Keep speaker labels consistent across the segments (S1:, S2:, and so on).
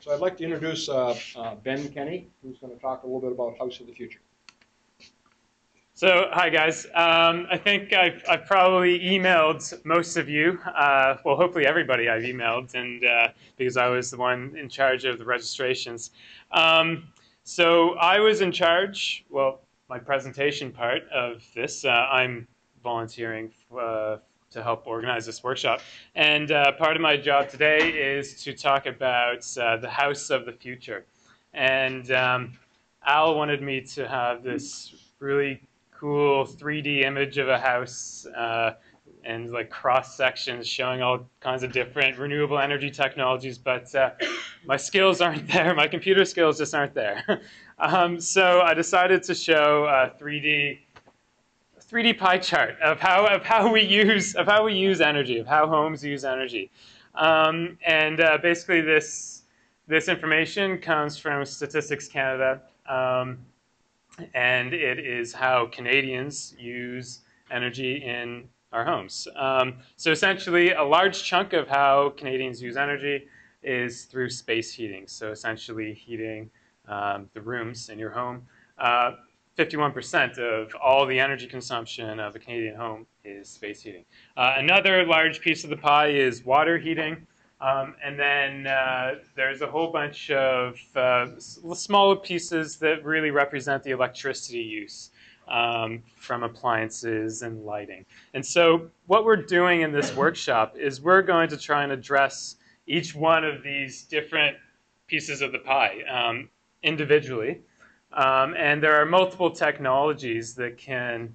S1: So I'd like to introduce Ben Kenny, who's going to talk a little bit about House of the Future.
S2: So, hi guys. I think I've probably emailed most of you. Well, hopefully everybody I've emailed, and because I was the one in charge of the registrations. So I was in charge. Well, my presentation part of this. I'm volunteering to help organize this workshop, and part of my job today is to talk about the House of the Future. And Al wanted me to have this really cool 3D image of a house and like cross sections showing all kinds of different renewable energy technologies, but my skills aren't there. My computer skills just aren't there. So I decided to show a 3D pie chart of how we use energy, of how homes use energy, and basically this information comes from Statistics Canada. And it is how Canadians use energy in our homes. So essentially, a large chunk of how Canadians use energy is through space heating. So essentially heating the rooms in your home. 51% of all the energy consumption of a Canadian home is space heating. Another large piece of the pie is water heating. And then there's a whole bunch of smaller pieces that really represent the electricity use from appliances and lighting. And so what we're doing in this workshop is we're going to try and address each one of these different pieces of the pie individually. And there are multiple technologies that can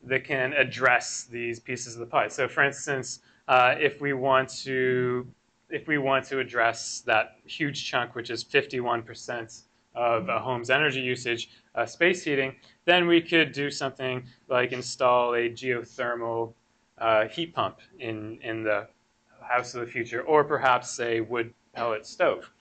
S2: address these pieces of the pie. So for instance, if we want to address that huge chunk, which is 51% of a home's energy usage, space heating, then we could do something like install a geothermal heat pump in the House of the Future, or perhaps a wood pellet stove.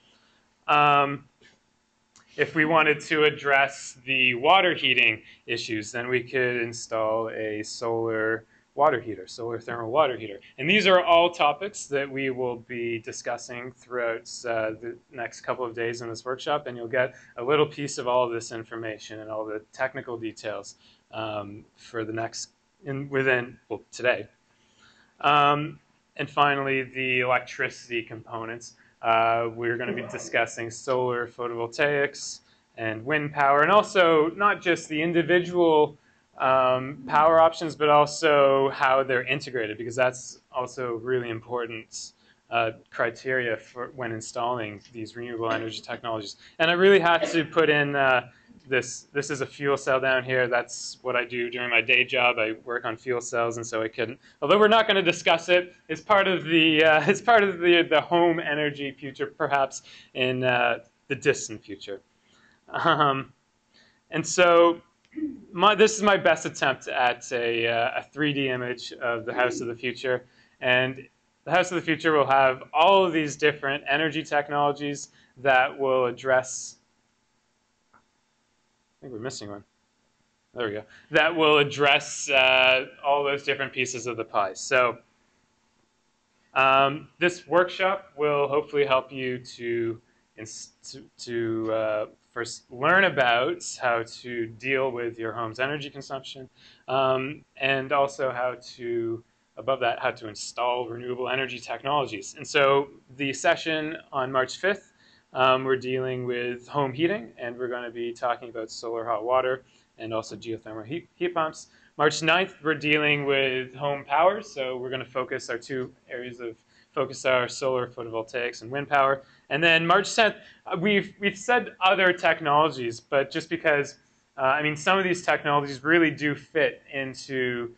S2: If we wanted to address the water heating issues, then we could install a solar water heater, solar thermal water heater. And these are all topics that we will be discussing throughout the next couple of days in this workshop, and you'll get a little piece of all of this information and all the technical details for the next, today. And finally, the electricity components. We're going to be discussing solar photovoltaics and wind power, and also not just the individual power options, but also how they're integrated, because that's also really important criteria for when installing these renewable energy technologies. And I really had to put in this is a fuel cell down here. That's what I do during my day job. I work on fuel cells, and so I couldn't. Although we're not going to discuss it, it's part of the home energy future, perhaps in the distant future. And so this is my best attempt at a 3D image of the House of the Future. And the House of the Future will have all of these different energy technologies that will address, I think we're missing one. There we go. That will address all those different pieces of the pie. So this workshop will hopefully help you to first learn about how to deal with your home's energy consumption, and also how to, above that, how to install renewable energy technologies. And so the session on March 5th, we're dealing with home heating, and we're going to be talking about solar hot water and also geothermal heat pumps. March 9th, we're dealing with home power, so we're going to focus our two areas of focus are solar photovoltaics and wind power. And then March 10th, we've said other technologies, but just because, I mean, some of these technologies really do fit into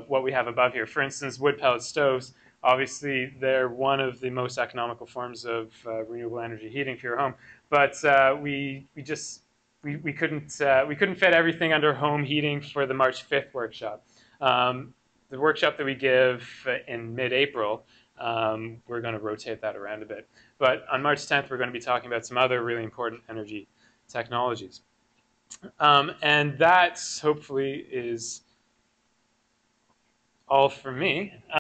S2: what we have above here. For instance, wood pellet stoves, obviously they're one of the most economical forms of renewable energy heating for your home, but we couldn't fit everything under home heating for the March 5th workshop. The workshop that we give in mid-April, we're going to rotate that around a bit. But on March 10th, we're going to be talking about some other really important energy technologies. And that, hopefully, is all for me.